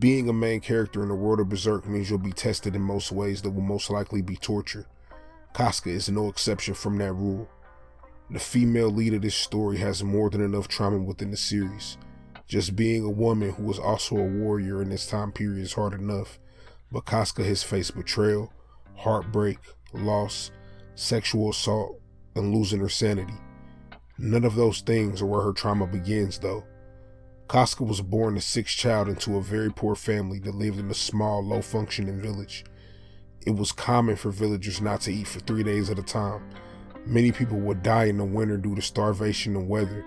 Being a main character in the world of Berserk means you'll be tested in most ways that will most likely be torture. Casca is no exception from that rule. The female lead of this story has more than enough trauma within the series. Just being a woman who is also a warrior in this time period is hard enough, but Casca has faced betrayal, heartbreak, loss, sexual assault, and losing her sanity. None of those things are where her trauma begins, though. Casca was born the sixth child into a very poor family that lived in a small, low-functioning village. It was common for villagers not to eat for 3 days at a time. Many people would die in the winter due to starvation and weather,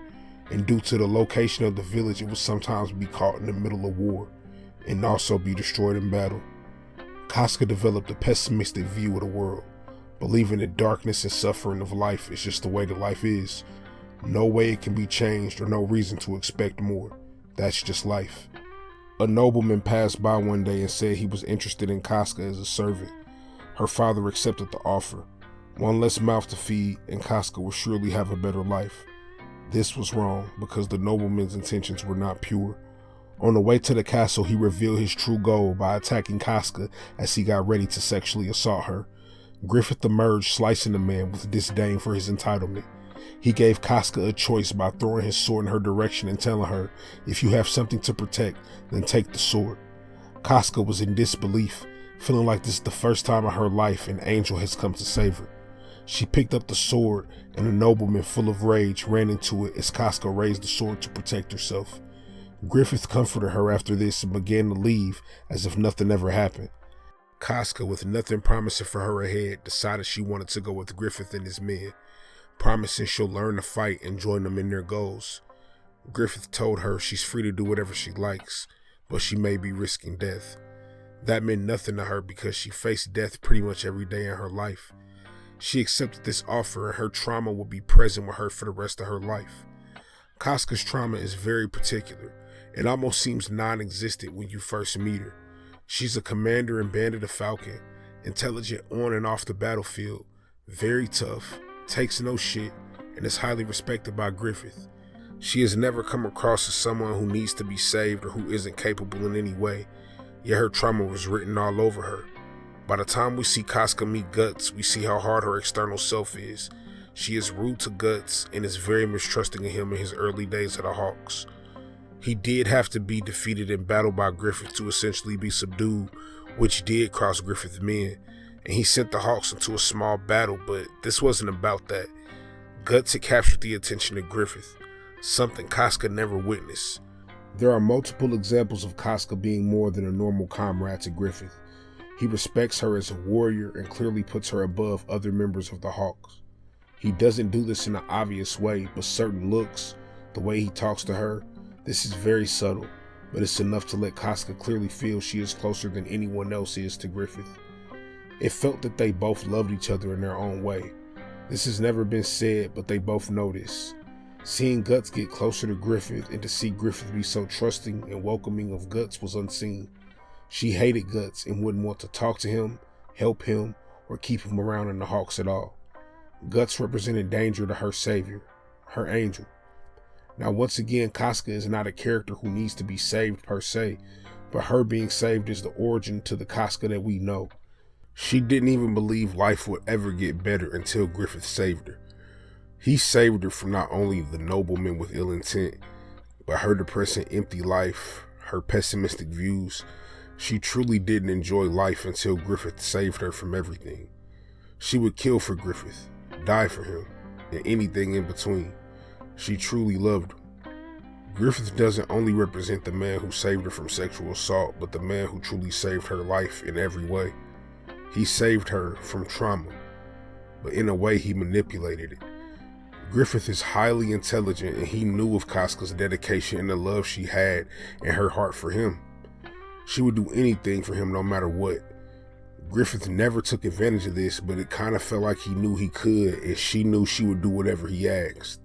and due to the location of the village, it would sometimes be caught in the middle of war, and also be destroyed in battle. Casca developed a pessimistic view of the world, believing that darkness and suffering of life is just the way that life is. No way it can be changed or no reason to expect more. That's just life. A nobleman passed by one day and said he was interested in Casca as a servant. Her father accepted the offer. One less mouth to feed, and Casca would surely have a better life. This was wrong because the nobleman's intentions were not pure. On the way to the castle, he revealed his true goal by attacking Casca as he got ready to sexually assault her. Griffith emerged, slicing the man with disdain for his entitlement. He gave Casca a choice by throwing his sword in her direction and telling her, "If you have something to protect, then take the sword." Casca was in disbelief, feeling like this is the first time in her life an angel has come to save her. She picked up the sword, and the nobleman, full of rage, ran into it as Casca raised the sword to protect herself. Griffith comforted her after this and began to leave as if nothing ever happened. Casca, with nothing promising for her ahead, decided she wanted to go with Griffith and his men, promising she'll learn to fight and join them in their goals. Griffith told her she's free to do whatever she likes, but she may be risking death. That meant nothing to her because she faced death pretty much every day in her life. She accepted this offer and her trauma would be present with her for the rest of her life. Casca's trauma is very particular. It almost seems non-existent when you first meet her. She's a commander in Band of the Falcon, intelligent on and off the battlefield, very tough, takes no shit, and is highly respected by Griffith. She has never come across as someone who needs to be saved or who isn't capable in any way, yet her trauma was written all over her. By the time we see Casca meet Guts, we see how hard her external self is. She is rude to Guts and is very mistrusting of him in his early days at the Hawks. He did have to be defeated in battle by Griffith to essentially be subdued, which did cross Griffith's men, and he sent the Hawks into a small battle, but this wasn't about that. Guts had captured the attention of Griffith, something Casca never witnessed. There are multiple examples of Casca being more than a normal comrade to Griffith. He respects her as a warrior and clearly puts her above other members of the Hawks. He doesn't do this in an obvious way, but certain looks, the way he talks to her, this is very subtle, but it's enough to let Casca clearly feel she is closer than anyone else is to Griffith. It felt that they both loved each other in their own way. This has never been said, but they both know this. Seeing Guts get closer to Griffith and to see Griffith be so trusting and welcoming of Guts was unseen. She hated Guts and wouldn't want to talk to him, help him, or keep him around in the Hawks at all. Guts represented danger to her savior, her angel. Now once again, Casca is not a character who needs to be saved per se, but her being saved is the origin to the Casca that we know. She didn't even believe life would ever get better until Griffith saved her. He saved her from not only the nobleman with ill intent, but her depressing empty life, her pessimistic views. She truly didn't enjoy life until Griffith saved her from everything. She would kill for Griffith, die for him, and anything in between. She truly loved him. Griffith doesn't only represent the man who saved her from sexual assault, but the man who truly saved her life in every way. He saved her from trauma, but in a way he manipulated it. Griffith is highly intelligent and he knew of Casca's dedication and the love she had in her heart for him. She would do anything for him no matter what. Griffith never took advantage of this, but it kind of felt like he knew he could, and she knew she would do whatever he asked.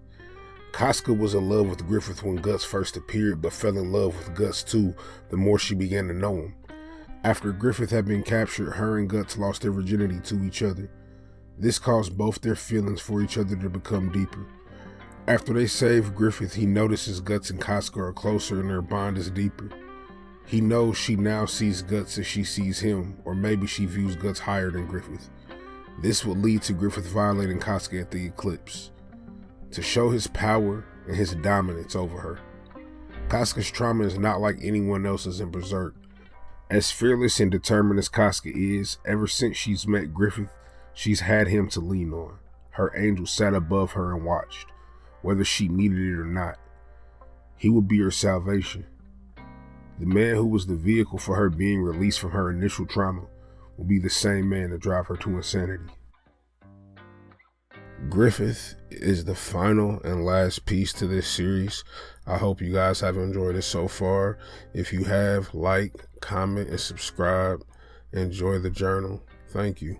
Casca was in love with Griffith when Guts first appeared, but fell in love with Guts too the more she began to know him. After Griffith had been captured, her and Guts lost their virginity to each other. This caused both their feelings for each other to become deeper. After they saved Griffith, he notices Guts and Casca are closer and their bond is deeper. He knows she now sees Guts as she sees him, or maybe she views Guts higher than Griffith. This would lead to Griffith violating Casca at the eclipse, to show his power and his dominance over her. Casca's trauma is not like anyone else's in Berserk. As fearless and determined as Casca is, ever since she's met Griffith, she's had him to lean on. Her angel sat above her and watched, whether she needed it or not. He would be her salvation. The man who was the vehicle for her being released from her initial trauma will be the same man to drive her to insanity. Griffith is the final and last piece to this series. I hope you guys have enjoyed it so far. If you have, like, comment, and subscribe. Enjoy the journal. Thank you.